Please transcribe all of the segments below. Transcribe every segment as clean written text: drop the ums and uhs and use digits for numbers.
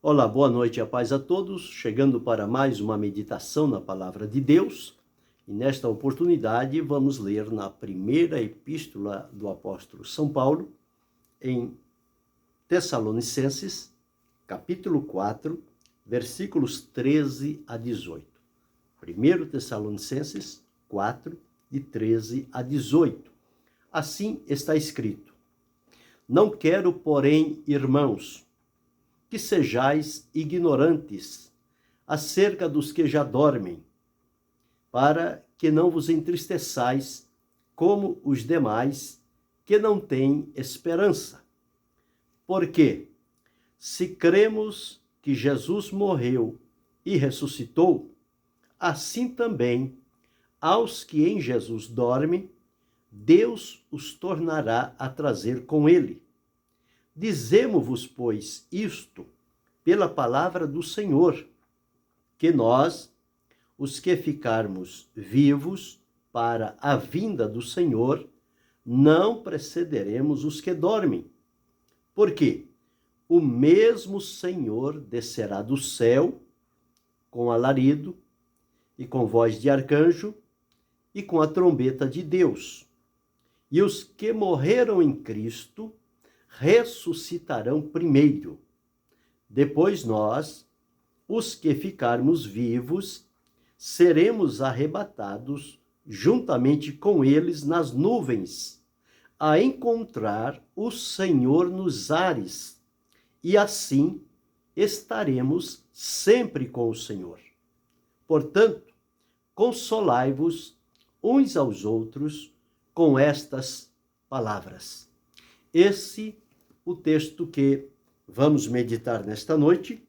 Olá, boa noite e a paz a todos, chegando para mais uma meditação na Palavra de Deus. E nesta oportunidade vamos ler na primeira epístola do apóstolo São Paulo, em Tessalonicenses, capítulo 4, versículos 13 a 18. 1 Tessalonicenses 4, de 13 a 18. Assim está escrito: Não quero, porém, irmãos, que sejais ignorantes acerca dos que já dormem, para que não vos entristeçais como os demais que não têm esperança. Porque, se cremos que Jesus morreu e ressuscitou, assim também aos que em Jesus dormem, Deus os tornará a trazer com ele. Dizemo-vos, pois, isto pela palavra do Senhor, que nós, os que ficarmos vivos para a vinda do Senhor, não precederemos os que dormem. Porque o mesmo Senhor descerá do céu com alarido e com voz de arcanjo e com a trombeta de Deus. E os que morreram em Cristo ressuscitarão primeiro. Depois nós, os que ficarmos vivos, seremos arrebatados juntamente com eles nas nuvens, a encontrar o Senhor nos ares, e assim estaremos sempre com o Senhor. Portanto, consolai-vos uns aos outros com estas palavras. Esse o texto que vamos meditar nesta noite,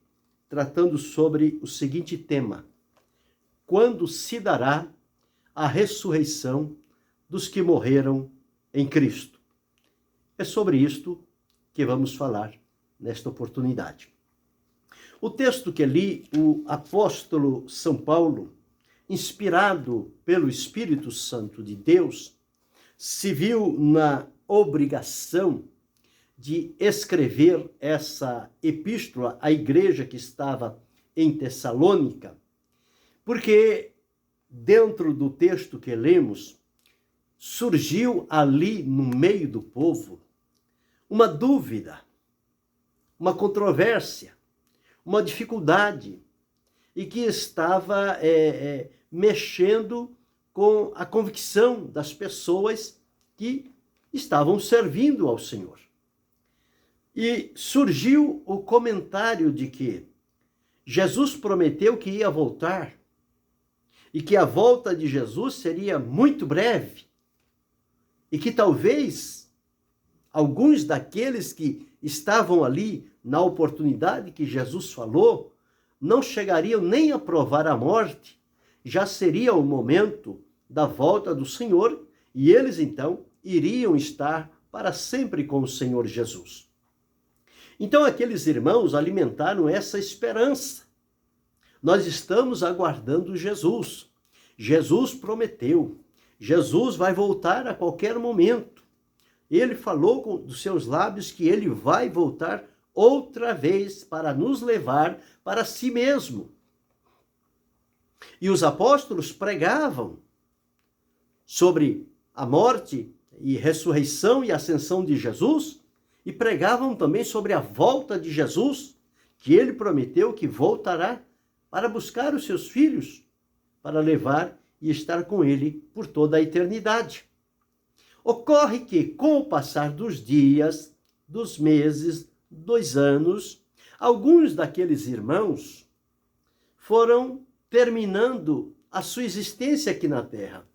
tratando sobre o seguinte tema: quando se dará a ressurreição dos que morreram em Cristo? É sobre isto que vamos falar nesta oportunidade. O texto que li, o apóstolo São Paulo, inspirado pelo Espírito Santo de Deus, se viu na obrigação de escrever essa epístola à igreja que estava em Tessalônica, porque dentro do texto que lemos, surgiu ali no meio do povo uma dúvida, uma controvérsia, uma dificuldade, e que estava mexendo com a convicção das pessoas que estavam servindo ao Senhor. E surgiu o comentário de que Jesus prometeu que ia voltar e que a volta de Jesus seria muito breve e que talvez alguns daqueles que estavam ali na oportunidade que Jesus falou não chegariam nem a provar a morte, já seria o momento da volta do Senhor e eles então iriam estar para sempre com o Senhor Jesus. Então aqueles irmãos alimentaram essa esperança. Nós estamos aguardando Jesus. Jesus prometeu. Jesus vai voltar a qualquer momento. Ele falou dos seus lábios que ele vai voltar outra vez para nos levar para si mesmo. E os apóstolos pregavam sobre a morte e ressurreição e ascensão de Jesus, e pregavam também sobre a volta de Jesus, que ele prometeu que voltará para buscar os seus filhos, para levar e estar com ele por toda a eternidade. Ocorre que, com o passar dos dias, dos meses, dos anos, alguns daqueles irmãos foram terminando a sua existência aqui na terra.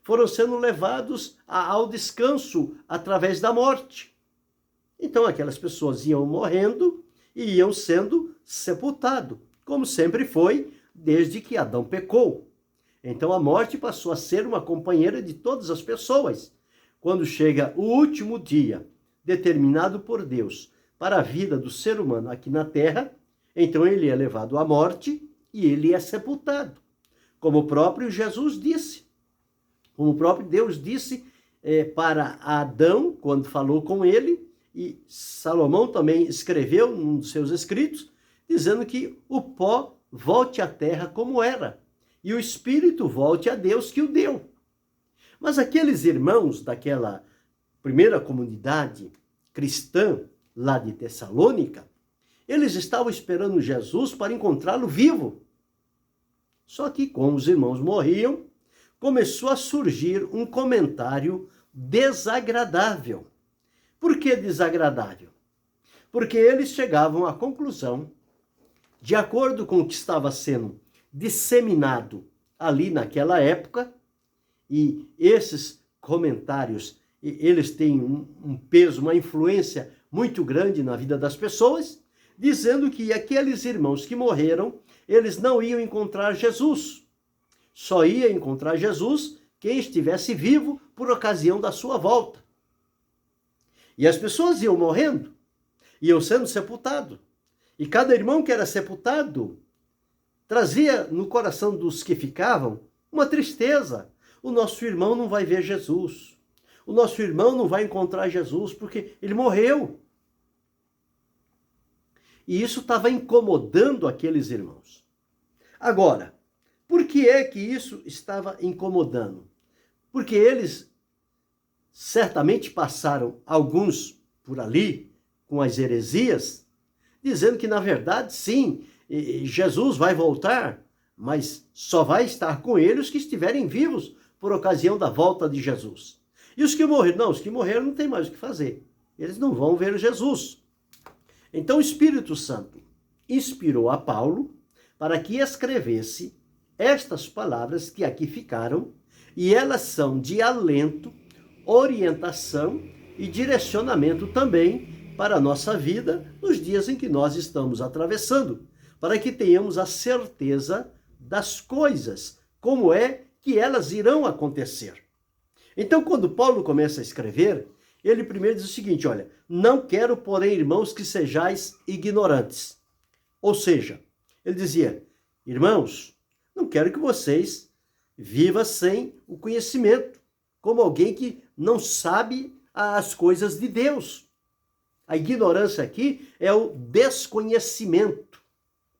Foram sendo levados ao descanso através da morte. Então aquelas pessoas iam morrendo e iam sendo sepultados, como sempre foi desde que Adão pecou. Então a morte passou a ser uma companheira de todas as pessoas. Quando chega o último dia determinado por Deus para a vida do ser humano aqui na terra, então ele é levado à morte e ele é sepultado. Como o próprio Jesus disse, como o próprio Deus disse para Adão, quando falou com ele, e Salomão também escreveu num dos seus escritos, dizendo que o pó volte à terra como era e o espírito volte a Deus que o deu. Mas aqueles irmãos daquela primeira comunidade cristã lá de Tessalônica, eles estavam esperando Jesus para encontrá-lo vivo. Só que, como os irmãos morriam, começou a surgir um comentário desagradável. Por que desagradável? Porque eles chegavam à conclusão, de acordo com o que estava sendo disseminado ali naquela época, e esses comentários, eles têm um peso, uma influência muito grande na vida das pessoas, dizendo que aqueles irmãos que morreram, eles não iam encontrar Jesus. Só ia encontrar Jesus quem estivesse vivo por ocasião da sua volta. E as pessoas iam morrendo, iam sendo sepultados. E cada irmão que era sepultado trazia no coração dos que ficavam uma tristeza. O nosso irmão não vai ver Jesus. O nosso irmão não vai encontrar Jesus porque ele morreu. E isso estava incomodando aqueles irmãos. Agora, por que é que isso estava incomodando? Porque eles certamente passaram alguns por ali com as heresias, dizendo que na verdade sim, Jesus vai voltar, mas só vai estar com eles os que estiverem vivos por ocasião da volta de Jesus. E os que morreram? Não, os que morreram não tem mais o que fazer. Eles não vão ver Jesus. Então o Espírito Santo inspirou a Paulo para que escrevesse estas palavras que aqui ficaram, e elas são de alento, orientação e direcionamento também para a nossa vida nos dias em que nós estamos atravessando, para que tenhamos a certeza das coisas, como é que elas irão acontecer. Então, quando Paulo começa a escrever, ele primeiro diz o seguinte, olha, não quero, porém, irmãos, que sejais ignorantes. Ou seja, ele dizia, irmãos, não quero que vocês vivam sem o conhecimento, como alguém que não sabe as coisas de Deus. A ignorância aqui é o desconhecimento.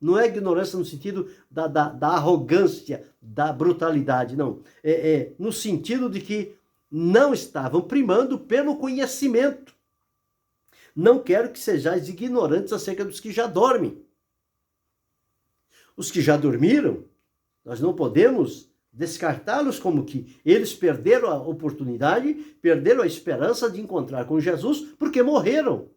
Não é ignorância no sentido da arrogância, da brutalidade, não. É no sentido de que não estavam primando pelo conhecimento. Não quero que sejais ignorantes acerca dos que já dormem. Os que já dormiram, nós não podemos descartá-los como que eles perderam a oportunidade, perderam a esperança de encontrar com Jesus porque morreram.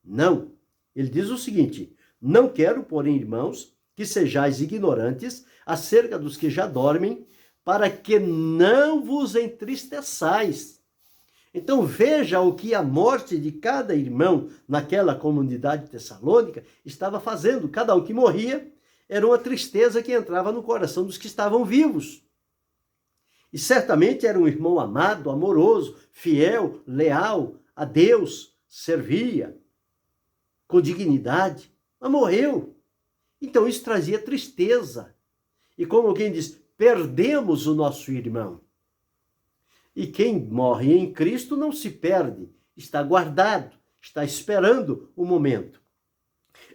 Não. Ele diz o seguinte, não quero, porém, irmãos, que sejais ignorantes acerca dos que já dormem, para que não vos entristeçais. Então veja o que a morte de cada irmão naquela comunidade tessalônica estava fazendo. Cada um que morria era uma tristeza que entrava no coração dos que estavam vivos. E certamente era um irmão amado, amoroso, fiel, leal a Deus, servia com dignidade, mas morreu. Então isso trazia tristeza. E como alguém diz, perdemos o nosso irmão. E quem morre em Cristo não se perde, está guardado, está esperando o momento.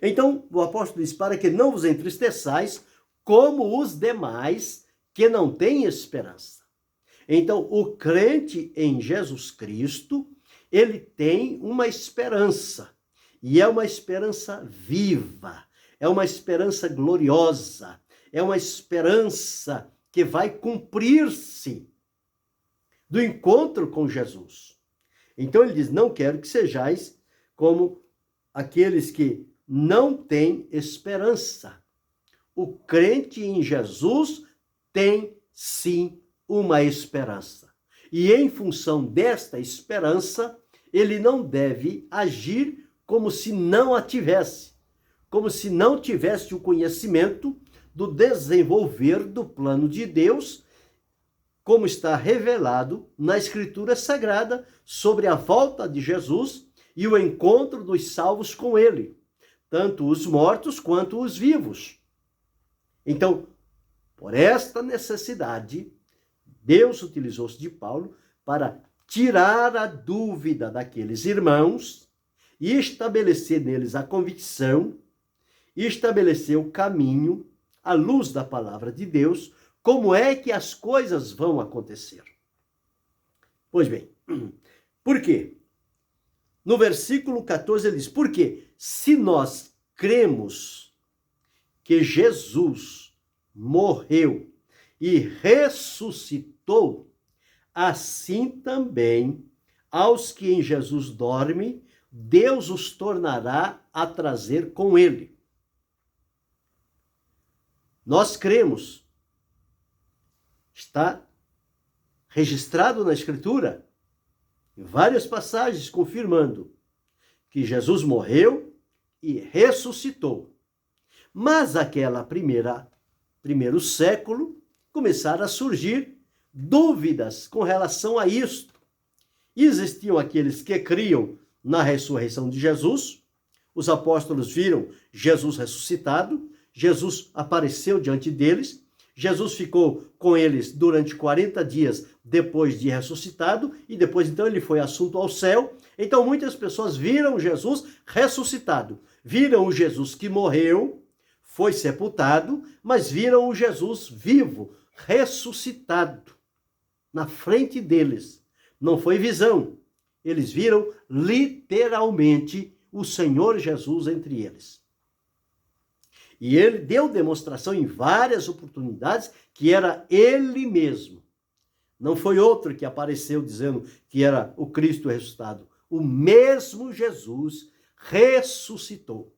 Então o apóstolo diz, para que não vos entristeçais, como os demais que não têm esperança. Então o crente em Jesus Cristo, ele tem uma esperança. E é uma esperança viva, é uma esperança gloriosa, é uma esperança que vai cumprir-se do encontro com Jesus. Então ele diz, não quero que sejais como aqueles que não têm esperança. O crente em Jesus tem sim uma esperança. E em função desta esperança, ele não deve agir como se não a tivesse, como se não tivesse o conhecimento do desenvolver do plano de Deus, como está revelado na Escritura Sagrada sobre a volta de Jesus e o encontro dos salvos com ele, tanto os mortos quanto os vivos. Então, por esta necessidade, Deus utilizou-se de Paulo para tirar a dúvida daqueles irmãos e estabelecer neles a convicção e estabeleceu o caminho, à luz da palavra de Deus, como é que as coisas vão acontecer. Pois bem, por quê? No versículo 14 ele diz, porque se nós cremos que Jesus morreu e ressuscitou, assim também aos que em Jesus dormem, Deus os tornará a trazer com ele. Nós cremos. Está registrado na Escritura, em várias passagens, confirmando que Jesus morreu e ressuscitou. Mas primeiro século, começaram a surgir dúvidas com relação a isto. Existiam aqueles que criam na ressurreição de Jesus, os apóstolos viram Jesus ressuscitado, Jesus apareceu diante deles, Jesus ficou com eles durante 40 dias depois de ressuscitado, e depois então ele foi assunto ao céu. Então muitas pessoas viram Jesus ressuscitado, viram o Jesus que morreu, foi sepultado, mas viram o Jesus vivo, ressuscitado, na frente deles. Não foi visão, eles viram literalmente o Senhor Jesus entre eles. E ele deu demonstração em várias oportunidades que era ele mesmo. Não foi outro que apareceu dizendo que era o Cristo ressuscitado. O mesmo Jesus ressuscitou.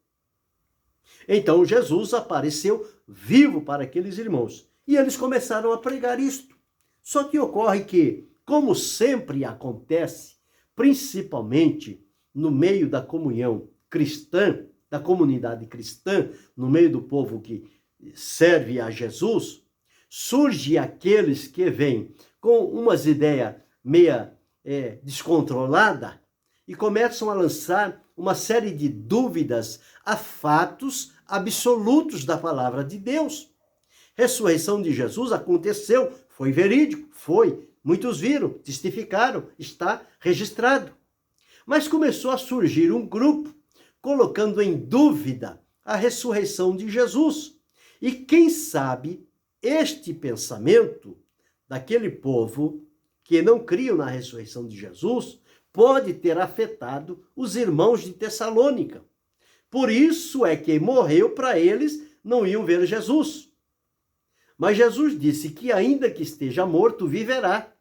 Então Jesus apareceu vivo para aqueles irmãos. E eles começaram a pregar isto. Só que ocorre que, como sempre acontece, principalmente no meio da comunhão cristã, da comunidade cristã, no meio do povo que serve a Jesus, surge aqueles que vêm com umas ideias meia descontrolada e começam a lançar uma série de dúvidas a fatos absolutos da palavra de Deus. Ressurreição de Jesus aconteceu, foi verídico, foi. Muitos viram, testificaram, está registrado. Mas começou a surgir um grupo colocando em dúvida a ressurreição de Jesus. E quem sabe este pensamento daquele povo que não criam na ressurreição de Jesus pode ter afetado os irmãos de Tessalônica. Por isso é que morreu para eles, não iam ver Jesus. Mas Jesus disse que ainda que esteja morto, viverá.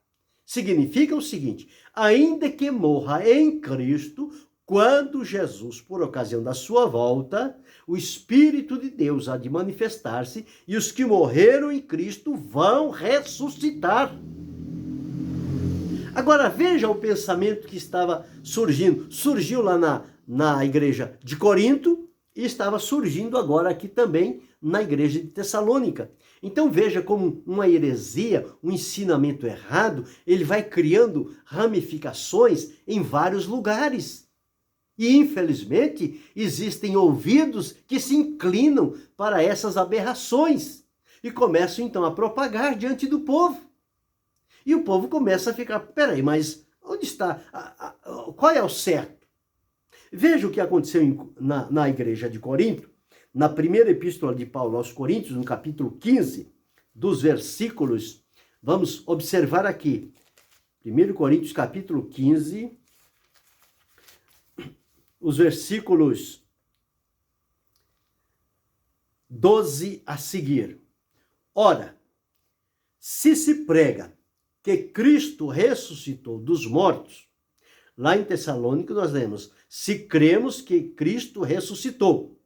Significa o seguinte, ainda que morra em Cristo, quando Jesus, por ocasião da sua volta, o Espírito de Deus há de manifestar-se e os que morreram em Cristo vão ressuscitar. Agora veja o pensamento que estava surgindo. Surgiu lá na igreja de Corinto e estava surgindo agora aqui também na igreja de Tessalônica. Então veja como uma heresia, um ensinamento errado, ele vai criando ramificações em vários lugares. E, infelizmente, existem ouvidos que se inclinam para essas aberrações e começam, então, a propagar diante do povo. E o povo começa a ficar, peraí, mas onde está? Qual é o certo? Veja o que aconteceu na igreja de Corinto, na primeira epístola de Paulo aos Coríntios, no capítulo 15, dos versículos, vamos observar aqui, 1 Coríntios, capítulo 15, os versículos 12 a seguir. Ora, se prega que Cristo ressuscitou dos mortos, lá em Tessalônica nós lemos, se cremos que Cristo ressuscitou.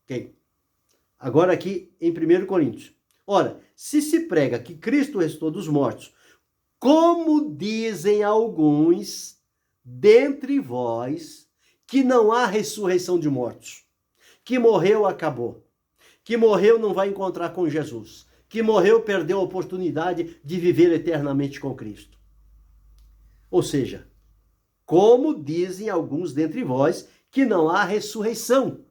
Ok? Agora aqui em 1 Coríntios. Ora, se prega que Cristo ressuscitou dos mortos, como dizem alguns dentre vós que não há ressurreição de mortos, que morreu, acabou, que morreu, não vai encontrar com Jesus, que morreu, perdeu a oportunidade de viver eternamente com Cristo. Ou seja, como dizem alguns dentre vós que não há ressurreição.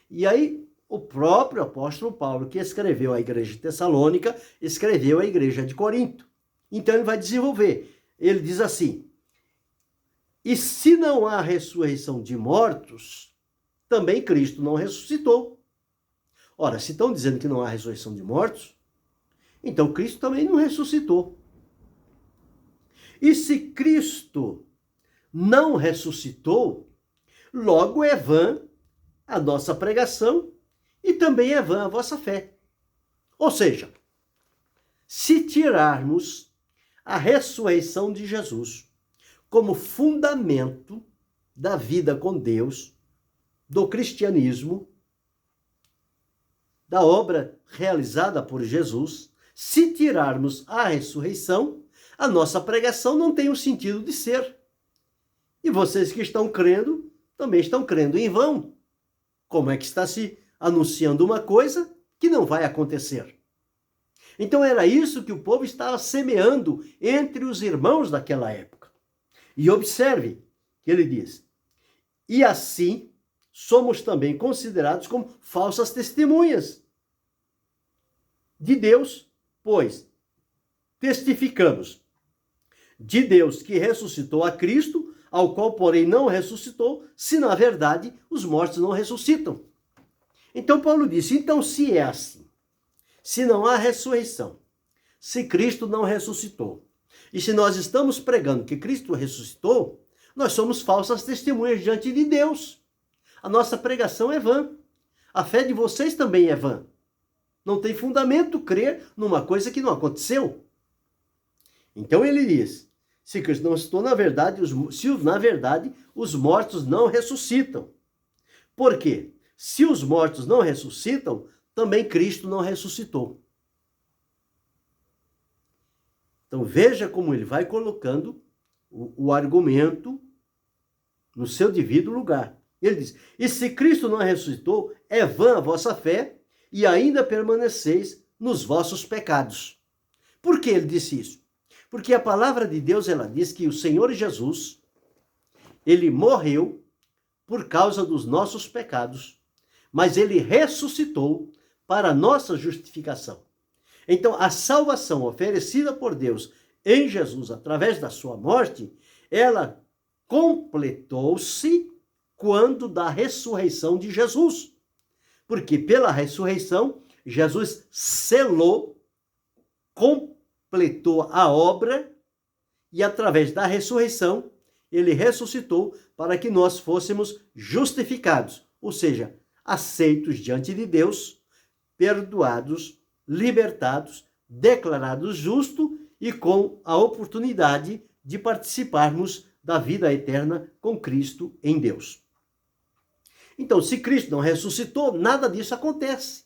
E aí, o próprio apóstolo Paulo, que escreveu a igreja de Tessalônica, escreveu a igreja de Corinto. Então ele vai desenvolver. Ele diz assim, e se não há ressurreição de mortos, também Cristo não ressuscitou. Ora, se estão dizendo que não há ressurreição de mortos, então Cristo também não ressuscitou. E se Cristo não ressuscitou, logo é vã a nossa pregação e também é vã a vossa fé. Ou seja, se tirarmos a ressurreição de Jesus como fundamento da vida com Deus, do cristianismo, da obra realizada por Jesus, se tirarmos a ressurreição, a nossa pregação não tem o sentido de ser. E vocês que estão crendo, também estão crendo em vão. Como é que está se anunciando uma coisa que não vai acontecer? Então era isso que o povo estava semeando entre os irmãos daquela época. E observe que ele diz: e assim somos também considerados como falsas testemunhas de Deus, pois testificamos de Deus que ressuscitou a Cristo, ao qual, porém, não ressuscitou, se na verdade os mortos não ressuscitam. Então Paulo disse, então se é assim, se não há ressurreição, se Cristo não ressuscitou, e se nós estamos pregando que Cristo ressuscitou, nós somos falsas testemunhas diante de Deus. A nossa pregação é vã. A fé de vocês também é vã. Não tem fundamento crer numa coisa que não aconteceu. Então ele diz, se Cristo não ressuscitou, na verdade, os mortos não ressuscitam. Por quê? Se os mortos não ressuscitam, também Cristo não ressuscitou. Então veja como ele vai colocando o argumento no seu devido lugar. Ele diz, e se Cristo não ressuscitou, é vã a vossa fé e ainda permaneceis nos vossos pecados. Por que ele disse isso? Porque a palavra de Deus, ela diz que o Senhor Jesus, ele morreu por causa dos nossos pecados, mas ele ressuscitou para a nossa justificação. Então, a salvação oferecida por Deus em Jesus, através da sua morte, ela completou-se quando da ressurreição de Jesus. Porque pela ressurreição, Jesus selou, completou a obra e através da ressurreição, ele ressuscitou para que nós fôssemos justificados, ou seja, aceitos diante de Deus, perdoados, libertados, declarados justos e com a oportunidade de participarmos da vida eterna com Cristo em Deus. Então, se Cristo não ressuscitou, nada disso acontece.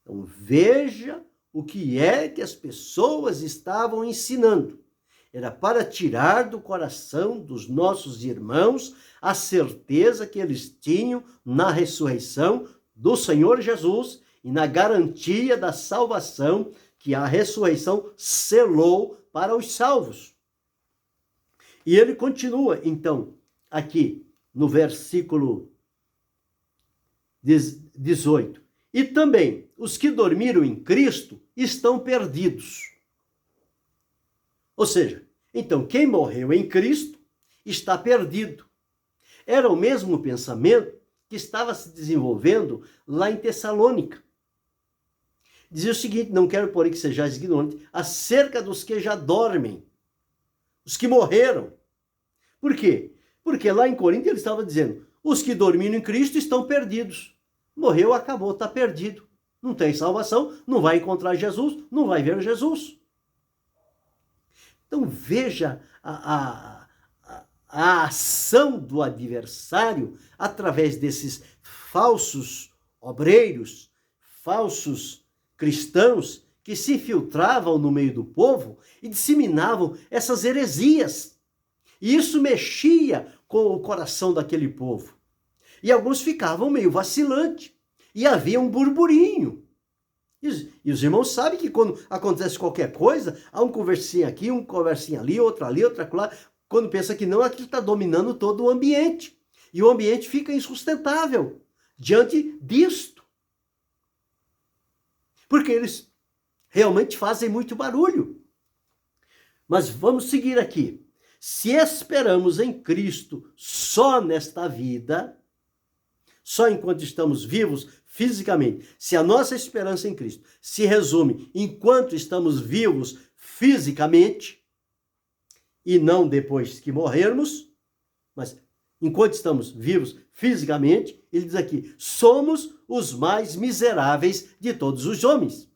Então, veja o que é que as pessoas estavam ensinando. Era para tirar do coração dos nossos irmãos a certeza que eles tinham na ressurreição do Senhor Jesus e na garantia da salvação que a ressurreição selou para os salvos. E ele continua, então, aqui no versículo 18. E também os que dormiram em Cristo estão perdidos. Ou seja, então quem morreu em Cristo está perdido. Era o mesmo pensamento que estava se desenvolvendo lá em Tessalônica. Dizia o seguinte, não quero porém que sejais ignorantes, acerca dos que já dormem, os que morreram. Por quê? Porque lá em Corinto ele estava dizendo, os que dormiram em Cristo estão perdidos. Morreu, acabou, está perdido. Não tem salvação, não vai encontrar Jesus, não vai ver Jesus. Então veja a ação do adversário através desses falsos obreiros, falsos cristãos que se infiltravam no meio do povo e disseminavam essas heresias. E isso mexia com o coração daquele povo. E alguns ficavam meio vacilantes. E havia um burburinho. E os irmãos sabem que quando acontece qualquer coisa, há um conversinho aqui, um conversinho ali, outra lá. Quando pensa que não, aquilo está dominando todo o ambiente. E o ambiente fica insustentável diante disto. Porque eles realmente fazem muito barulho. Mas vamos seguir aqui. se esperamos em Cristo só nesta vida, só enquanto estamos vivos fisicamente, se a nossa esperança em Cristo se resume enquanto estamos vivos fisicamente, e não depois que morrermos, mas enquanto estamos vivos fisicamente, ele diz aqui, somos os mais miseráveis de todos os homens.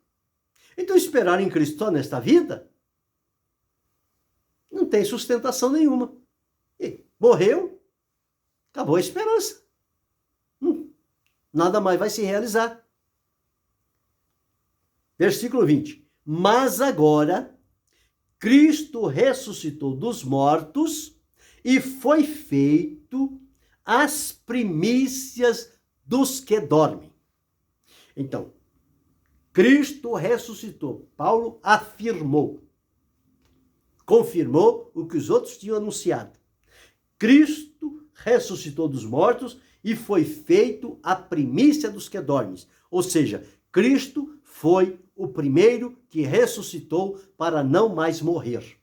Então, esperar em Cristo só nesta vida não tem sustentação nenhuma. E morreu, acabou a esperança. Nada mais vai se realizar. Versículo 20. Mas agora, Cristo ressuscitou dos mortos e foi feito as primícias dos que dormem. Então, Cristo ressuscitou. Paulo afirmou, confirmou o que os outros tinham anunciado. Cristo ressuscitou dos mortos e foi feito a primícia dos que dormem. Ou seja, Cristo foi o primeiro que ressuscitou para não mais morrer.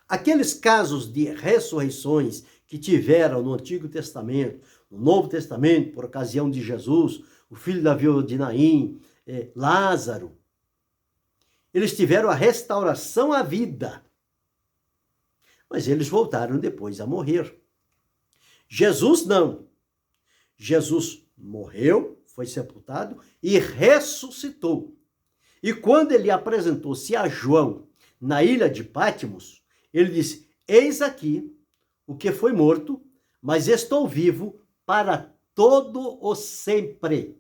Aqueles casos de ressurreições que tiveram no Antigo Testamento, no Novo Testamento, por ocasião de Jesus, o filho da viúva de Naim, Lázaro, eles tiveram a restauração à vida. Mas eles voltaram depois a morrer. Jesus não. Jesus morreu, foi sepultado e ressuscitou. E quando ele apresentou-se a João na ilha de Pátimos, ele disse, eis aqui o que foi morto, mas estou vivo para todo o sempre.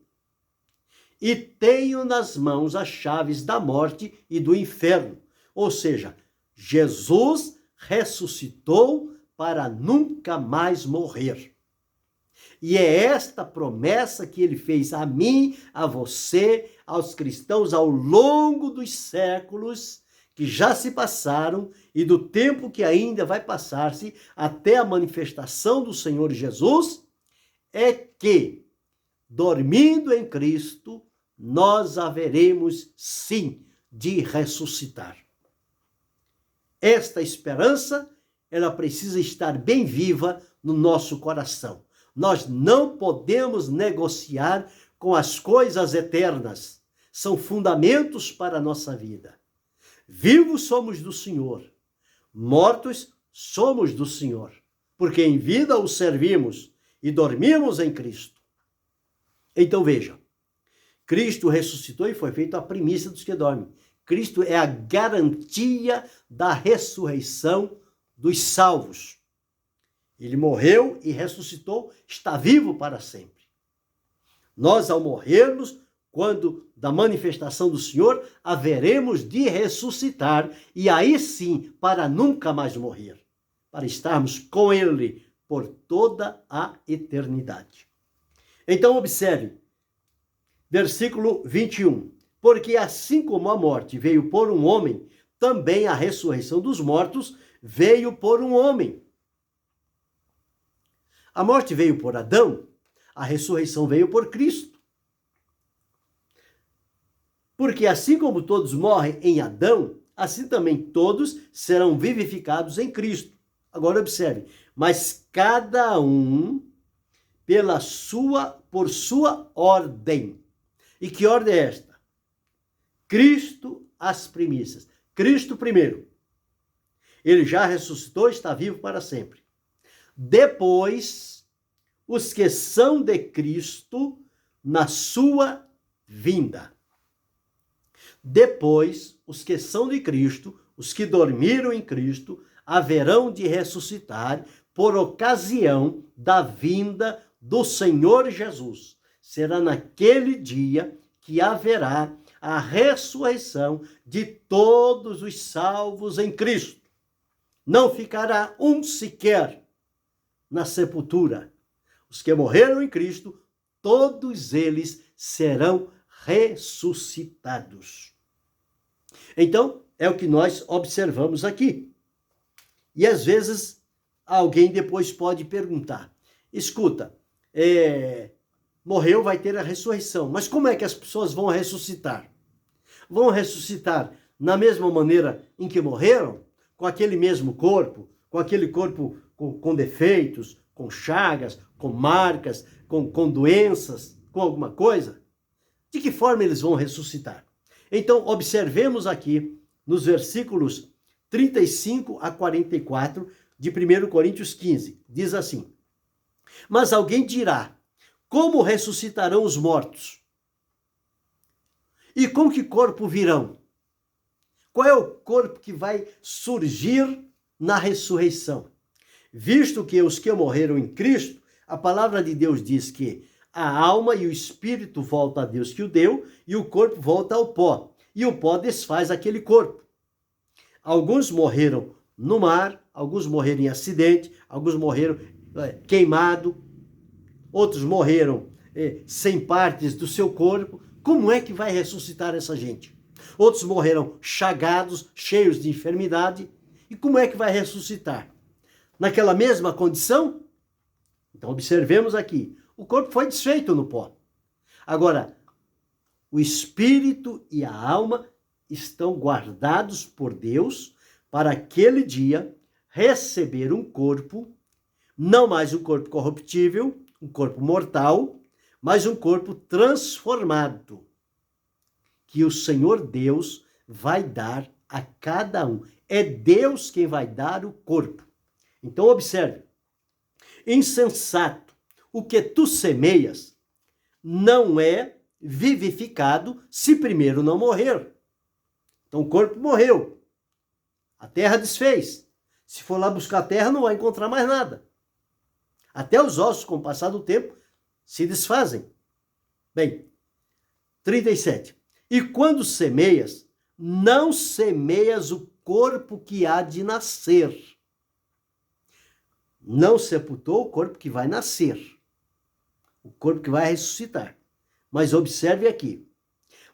E tenho nas mãos as chaves da morte e do inferno. Ou seja, Jesus ressuscitou para nunca mais morrer. E é esta promessa que ele fez a mim, a você, aos cristãos ao longo dos séculos que já se passaram e do tempo que ainda vai passar-se até a manifestação do Senhor Jesus, é que, dormindo em Cristo, nós haveremos sim de ressuscitar. Esta esperança, ela precisa estar bem viva no nosso coração. Nós não podemos negociar com as coisas eternas. São fundamentos para a nossa vida. Vivos somos do Senhor, mortos somos do Senhor, porque em vida o servimos e dormimos em Cristo. Então veja, Cristo ressuscitou e foi feito a primícia dos que dormem. Cristo é a garantia da ressurreição dos salvos. Ele morreu e ressuscitou, está vivo para sempre. Nós, ao morrermos, quando da manifestação do Senhor, haveremos de ressuscitar, e aí sim, para nunca mais morrer, para estarmos com Ele por toda a eternidade. Então, observe, versículo 21. Porque assim como a morte veio por um homem, também a ressurreição dos mortos veio por um homem. A morte veio por Adão, a ressurreição veio por Cristo. Porque assim como todos morrem em Adão, assim também todos serão vivificados em Cristo. Agora observe, mas cada um por sua ordem. E que ordem é esta? Cristo as primícias. Cristo primeiro. Ele já ressuscitou e está vivo para sempre. Depois, os que são de Cristo na sua vinda. Depois, os que são de Cristo, os que dormiram em Cristo, haverão de ressuscitar por ocasião da vinda do Senhor Jesus. Será naquele dia que haverá a ressurreição de todos os salvos em Cristo. Não ficará um sequer na sepultura. Os que morreram em Cristo, todos eles serão ressuscitados. Então, é o que nós observamos aqui. E às vezes, alguém depois pode perguntar, escuta, morreu, vai ter a ressurreição, mas como é que as pessoas vão ressuscitar? Vão ressuscitar na mesma maneira em que morreram? com aquele mesmo corpo, com aquele corpo com defeitos, com chagas, com marcas, com doenças, com alguma coisa? De que forma eles vão ressuscitar? Então, observemos aqui nos versículos 35 a 44 de 1 Coríntios 15. Diz assim: mas alguém dirá, como ressuscitarão os mortos? E com que corpo virão? Qual é o corpo que vai surgir na ressurreição? Visto que os que morreram em Cristo, a palavra de Deus diz que a alma e o espírito voltam a Deus que o deu, e o corpo volta ao pó. E o pó desfaz aquele corpo. Alguns morreram no mar, alguns morreram em acidente, alguns morreram queimado, outros morreram sem partes do seu corpo. Como é que vai ressuscitar essa gente? Outros morreram chagados, cheios de enfermidade. E como é que vai ressuscitar? Naquela mesma condição? Então observemos aqui, o corpo foi desfeito no pó. Agora, o espírito e a alma estão guardados por Deus para aquele dia receber um corpo, não mais um corpo corruptível, um corpo mortal, mas um corpo transformado, que o Senhor Deus vai dar a cada um. É Deus quem vai dar o corpo. Então observe, insensato, o que tu semeias não é vivificado se primeiro não morrer. Então o corpo morreu, a terra desfez. Se for lá buscar a terra, não vai encontrar mais nada. Até os ossos, com o passar do tempo, se desfazem. Bem, 37. E quando semeias, não semeias o corpo que há de nascer. Não sepultou o corpo que vai nascer, o corpo que vai ressuscitar. Mas observe aqui,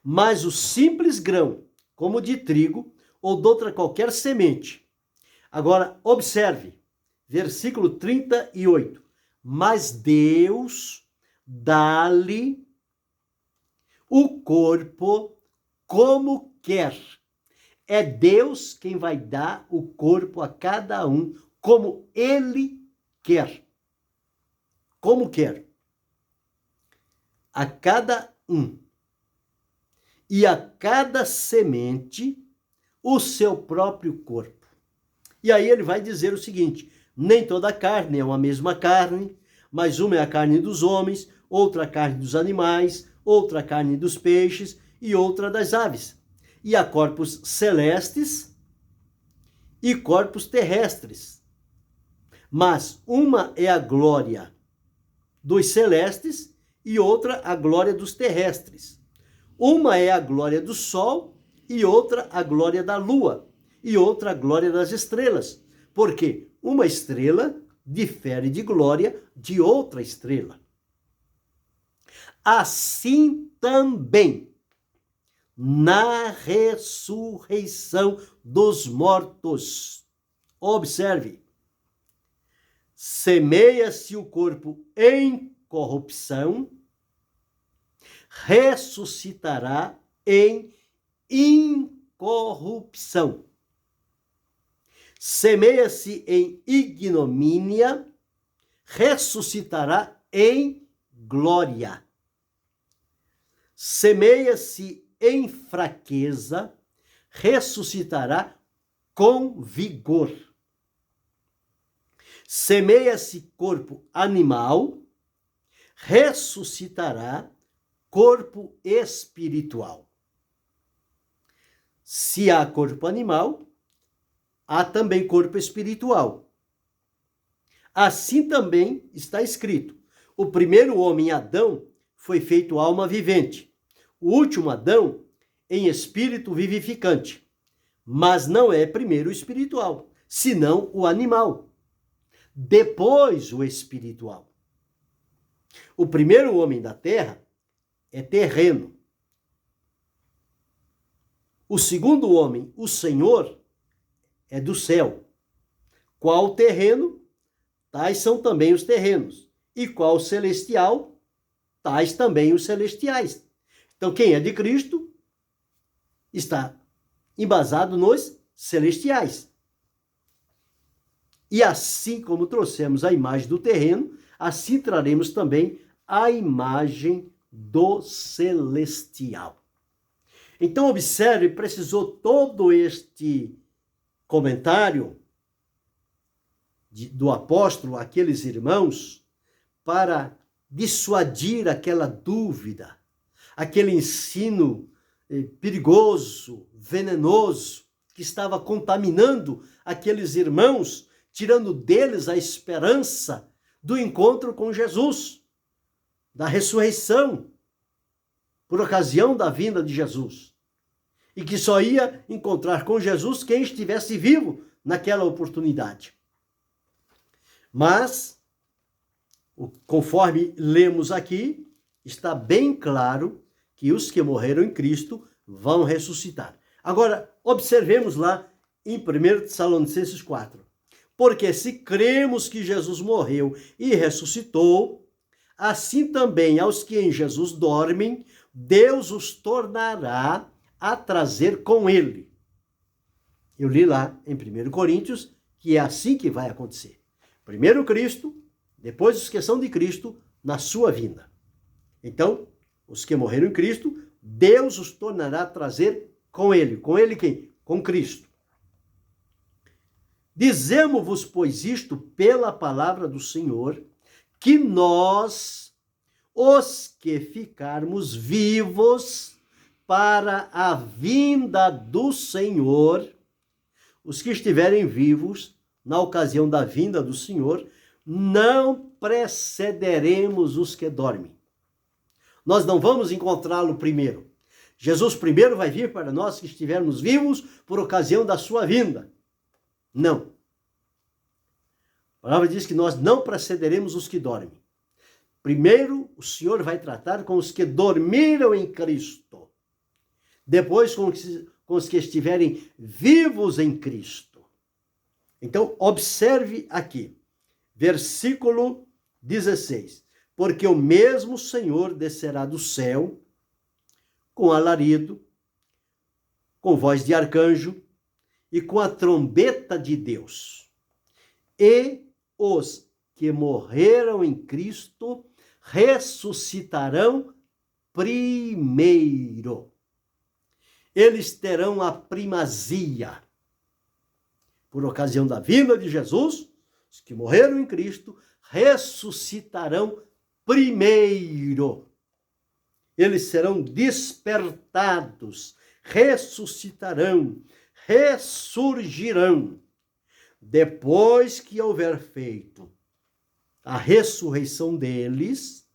mas o simples grão, como de trigo ou de outra qualquer semente. Agora, observe, versículo 38. Mas Deus dá-lhe o corpo como quer. É Deus quem vai dar o corpo a cada um, como Ele quer. Como quer. A cada um. E a cada semente, o seu próprio corpo. E aí ele vai dizer o seguinte: nem toda carne é uma mesma carne, mas uma é a carne dos homens, outra a carne dos animais, outra a carne dos peixes e outra das aves. E há corpos celestes e corpos terrestres. Mas uma é a glória dos celestes e outra a glória dos terrestres. Uma é a glória do sol e outra a glória da lua e outra a glória das estrelas. Porque uma estrela difere de glória de outra estrela. Assim também, na ressurreição dos mortos. Observe, semeia-se o corpo em corrupção, ressuscitará em incorrupção. Semeia-se em ignomínia, ressuscitará em glória. Semeia-se em fraqueza, ressuscitará com vigor. Semeia-se corpo animal, ressuscitará corpo espiritual. Se há corpo animal, há também corpo espiritual. Assim também está escrito: o primeiro homem, Adão, foi feito alma vivente. O último Adão, em espírito vivificante. Mas não é primeiro o espiritual, senão o animal. Depois o espiritual. O primeiro homem da terra é terreno. O segundo homem, o Senhor, é do céu. Qual o terreno, tais são também os terrenos. E qual o celestial, tais também os celestiais. Então, quem é de Cristo está embasado nos celestiais. E assim como trouxemos a imagem do terreno, assim traremos também a imagem do celestial. Então, observe, precisou todo este comentário do apóstolo àqueles irmãos para dissuadir aquela dúvida, aquele ensino perigoso, venenoso, que estava contaminando aqueles irmãos, tirando deles a esperança do encontro com Jesus, da ressurreição, por ocasião da vinda de Jesus. E que só ia encontrar com Jesus quem estivesse vivo naquela oportunidade. Mas, conforme lemos aqui, está bem claro que os que morreram em Cristo vão ressuscitar. Agora, observemos lá em 1 Tessalonicenses 4. Porque se cremos que Jesus morreu e ressuscitou, assim também aos que em Jesus dormem, Deus os tornará a trazer com ele. Eu li lá em 1 Coríntios que é assim que vai acontecer. Primeiro Cristo, depois os que são de Cristo, na sua vinda. Então, os que morreram em Cristo, Deus os tornará a trazer com ele. Com ele quem? Com Cristo. Dizemos-vos, pois, isto pela palavra do Senhor, que nós, os que ficarmos vivos para a vinda do Senhor, os que estiverem vivos na ocasião da vinda do Senhor, não precederemos os que dormem. Nós não vamos encontrá-lo primeiro. Jesus primeiro vai vir para nós que estivermos vivos por ocasião da sua vinda. Não. A palavra diz que nós não precederemos os que dormem. Primeiro, o Senhor vai tratar com os que dormiram em Cristo. Depois, com os que estiverem vivos em Cristo. Então, observe aqui, versículo 16. Porque o mesmo Senhor descerá do céu com alarido, com voz de arcanjo e com a trombeta de Deus. E os que morreram em Cristo ressuscitarão primeiro. Eles terão a primazia. Por ocasião da vinda de Jesus, os que morreram em Cristo ressuscitarão primeiro. Eles serão despertados, ressuscitarão, ressurgirão. Depois que houver feito a ressurreição deles,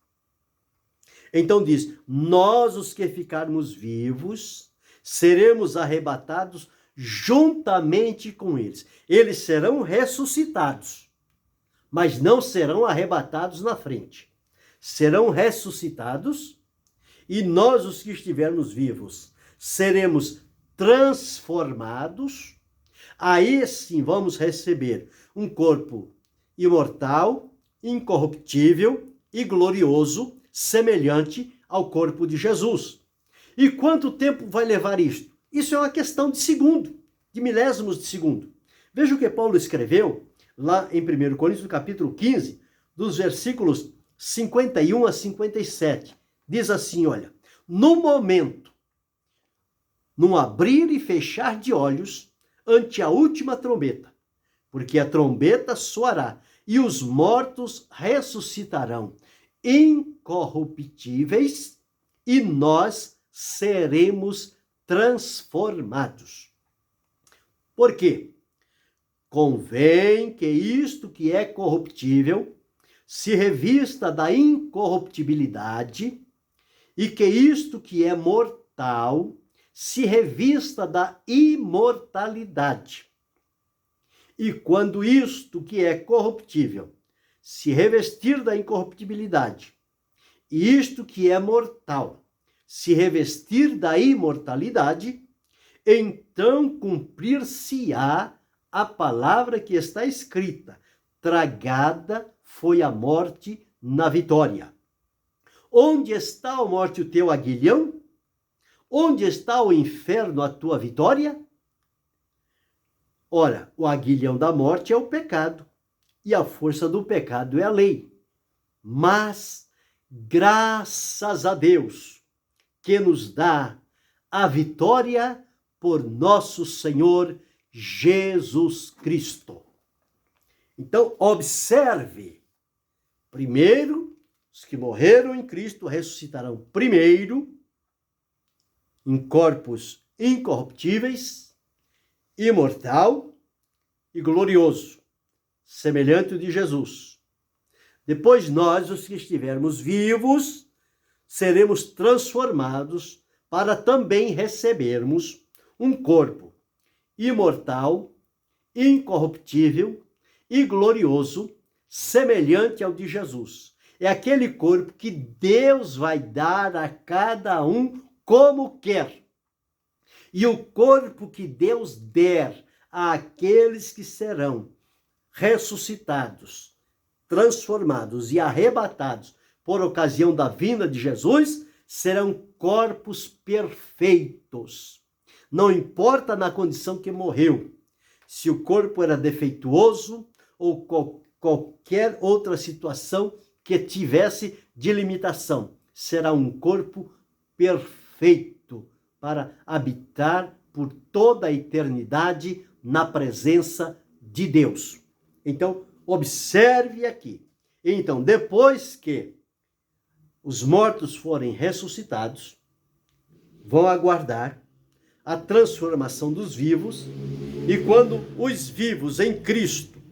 então diz, nós os que ficarmos vivos, seremos arrebatados juntamente com eles. Eles serão ressuscitados, mas não serão arrebatados na frente. Serão ressuscitados e nós, os que estivermos vivos, seremos transformados. Aí sim vamos receber um corpo imortal, incorruptível e glorioso, semelhante ao corpo de Jesus. E quanto tempo vai levar isto? Isso é uma questão de segundo, de milésimos de segundo. Veja o que Paulo escreveu lá em 1 Coríntios, capítulo 15, dos versículos 51 a 57. Diz assim, olha, no momento, num abrir e fechar de olhos, ante a última trombeta, porque a trombeta soará, e os mortos ressuscitarão, incorruptíveis, e nós seremos transformados. Por quê? Convém que isto que é corruptível se revista da incorruptibilidade e que isto que é mortal se revista da imortalidade. E quando isto que é corruptível se revestir da incorruptibilidade e isto que é mortal se revestir da imortalidade, então cumprir-se-á a palavra que está escrita: tragada foi a morte na vitória. Onde está, ó morte, o teu aguilhão? Onde está o inferno, a tua vitória? Ora, o aguilhão da morte é o pecado, e a força do pecado é a lei. Mas, graças a Deus, que nos dá a vitória por nosso Senhor Jesus Cristo. Então, observe, primeiro, os que morreram em Cristo ressuscitarão primeiro, em corpos incorruptíveis, imortal e glorioso, semelhante ao de Jesus. Depois nós, os que estivermos vivos, seremos transformados para também recebermos um corpo imortal, incorruptível e glorioso, semelhante ao de Jesus. É aquele corpo que Deus vai dar a cada um como quer. E o corpo que Deus der àqueles que serão ressuscitados, transformados e arrebatados por ocasião da vinda de Jesus, serão corpos perfeitos. Não importa na condição que morreu, se o corpo era defeituoso ou qualquer outra situação que tivesse de limitação, será um corpo perfeito para habitar por toda a eternidade na presença de Deus. Então, observe aqui. Então, depois que os mortos forem ressuscitados, vão aguardar a transformação dos vivos, e quando os vivos em Cristo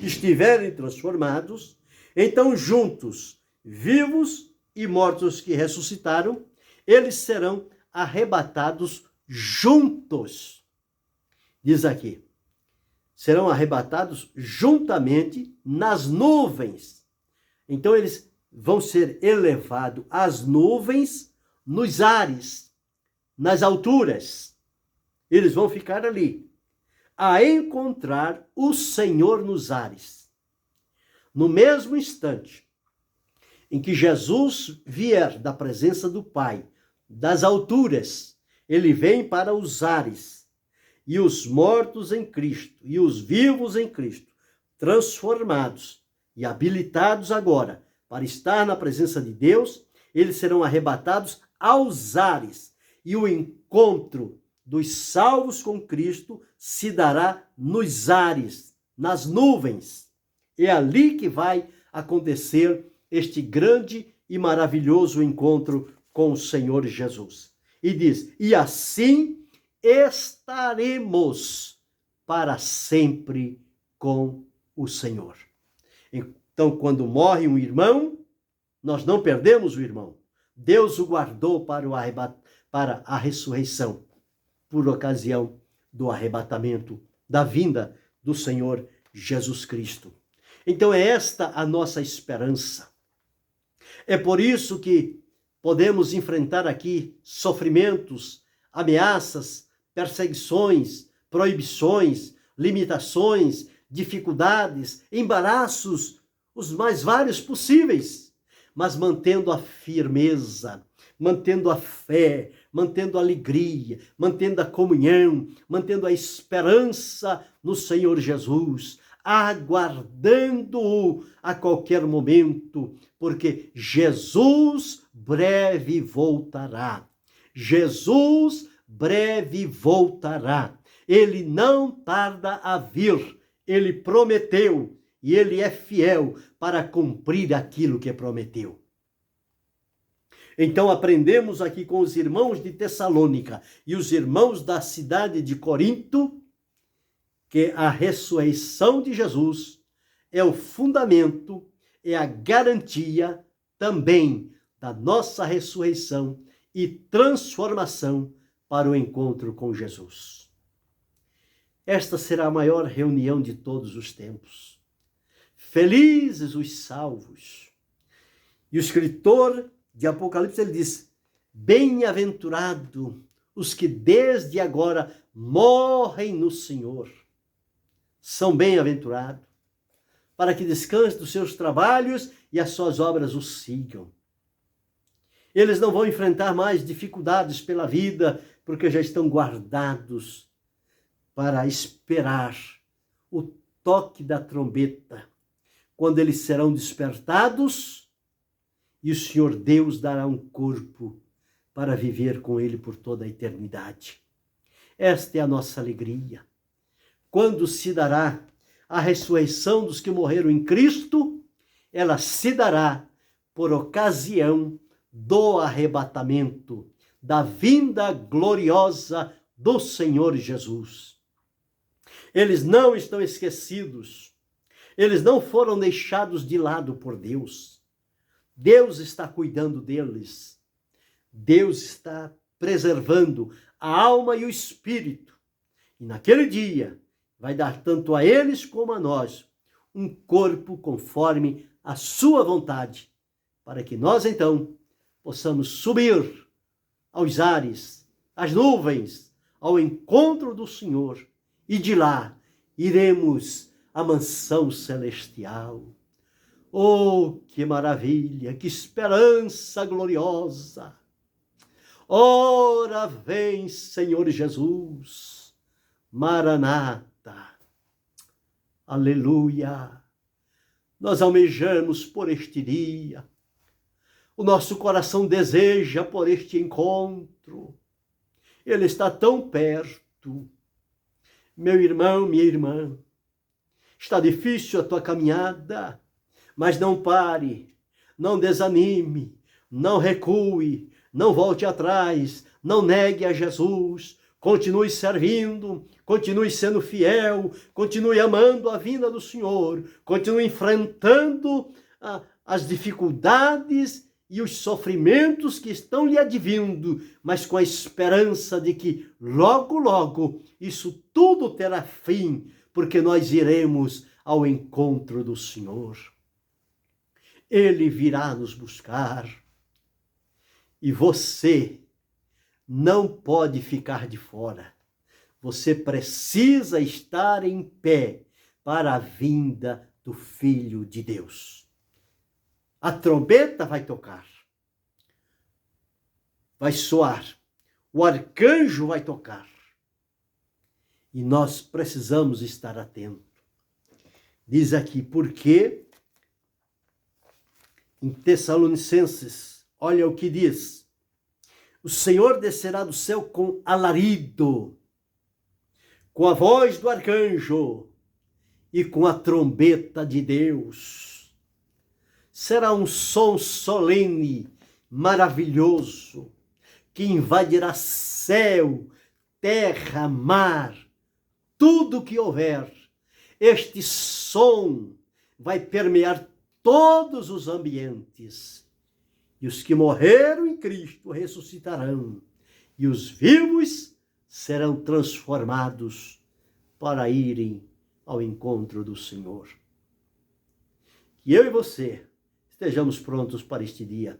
estiverem transformados, então juntos, vivos e mortos que ressuscitaram, eles serão arrebatados juntos. Diz aqui, serão arrebatados juntamente nas nuvens. Então eles vão ser elevados às nuvens, nos ares, nas alturas. Eles vão ficar ali, a encontrar o Senhor nos ares. No mesmo instante em que Jesus vier da presença do Pai, das alturas, ele vem para os ares, e os mortos em Cristo e os vivos em Cristo, transformados e habilitados agora para estar na presença de Deus, eles serão arrebatados aos ares, e o encontro dos salvos com Cristo se dará nos ares, nas nuvens. É ali que vai acontecer este grande e maravilhoso encontro com o Senhor Jesus. E diz, e assim estaremos para sempre com o Senhor. Então, quando morre um irmão, nós não perdemos o irmão. Deus o guardou para a ressurreição, por ocasião do arrebatamento, da vinda do Senhor Jesus Cristo. Então é esta a nossa esperança. É por isso que podemos enfrentar aqui sofrimentos, ameaças, perseguições, proibições, limitações, dificuldades, embaraços, os mais vários possíveis, mas mantendo a firmeza, mantendo a fé, mantendo a alegria, mantendo a comunhão, mantendo a esperança no Senhor Jesus, aguardando-o a qualquer momento, porque Jesus breve voltará. Jesus breve voltará. Ele não tarda a vir. Ele prometeu e ele é fiel para cumprir aquilo que prometeu. Então aprendemos aqui com os irmãos de Tessalônica e os irmãos da cidade de Corinto que a ressurreição de Jesus é o fundamento, é a garantia também da nossa ressurreição e transformação para o encontro com Jesus. Esta será a maior reunião de todos os tempos. Felizes os salvos. E o escritor de Apocalipse, ele diz, bem-aventurado os que desde agora morrem no Senhor. São bem-aventurados, para que descansem dos seus trabalhos e as suas obras os sigam. Eles não vão enfrentar mais dificuldades pela vida, porque já estão guardados para esperar o toque da trombeta, quando eles serão despertados e o Senhor Deus dará um corpo para viver com ele por toda a eternidade. Esta é a nossa alegria. Quando se dará a ressurreição dos que morreram em Cristo, ela se dará por ocasião do arrebatamento, da vinda gloriosa do Senhor Jesus. Eles não estão esquecidos, eles não foram deixados de lado por Deus. Deus está cuidando deles, Deus está preservando a alma e o espírito. E naquele dia vai dar tanto a eles como a nós um corpo conforme a sua vontade, para que nós então possamos subir aos ares, às nuvens, ao encontro do Senhor, e de lá iremos à mansão celestial. Oh, que maravilha, que esperança gloriosa! Ora vem, Senhor Jesus, Maranata, aleluia! Nós almejamos por este dia, o nosso coração deseja por este encontro, ele está tão perto. Meu irmão, minha irmã, está difícil a tua caminhada, mas não pare, não desanime, não recue, não volte atrás, não negue a Jesus, continue servindo, continue sendo fiel, continue amando a vinda do Senhor, continue enfrentando as dificuldades e os sofrimentos que estão lhe advindo, mas com a esperança de que logo, logo, isso tudo terá fim, porque nós iremos ao encontro do Senhor. Ele virá nos buscar e você não pode ficar de fora. Você precisa estar em pé para a vinda do Filho de Deus. A trombeta vai tocar, vai soar, o arcanjo vai tocar. E nós precisamos estar atentos. Diz aqui, porque em Tessalonicenses, olha o que diz: o Senhor descerá do céu com alarido, com a voz do arcanjo e com a trombeta de Deus. Será um som solene, maravilhoso, que invadirá céu, terra, mar, tudo que houver. Este som vai permear todos os ambientes. E os que morreram em Cristo ressuscitarão, e os vivos serão transformados para irem ao encontro do Senhor. Que eu e você estejamos prontos para este dia,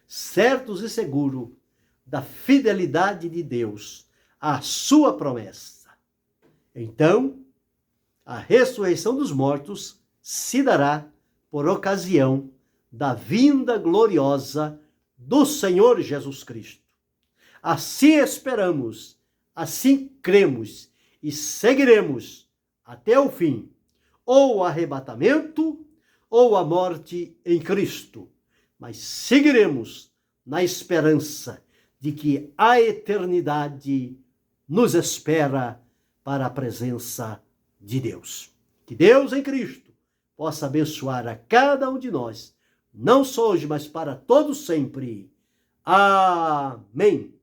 certos e seguros da fidelidade de Deus à sua promessa. Então, a ressurreição dos mortos se dará por ocasião da vinda gloriosa do Senhor Jesus Cristo. Assim esperamos, assim cremos e seguiremos até o fim, ou o arrebatamento, ou a morte em Cristo, mas seguiremos na esperança de que a eternidade nos espera para a presença de Deus. Que Deus em Cristo possa abençoar a cada um de nós, não só hoje, mas para todos sempre. Amém.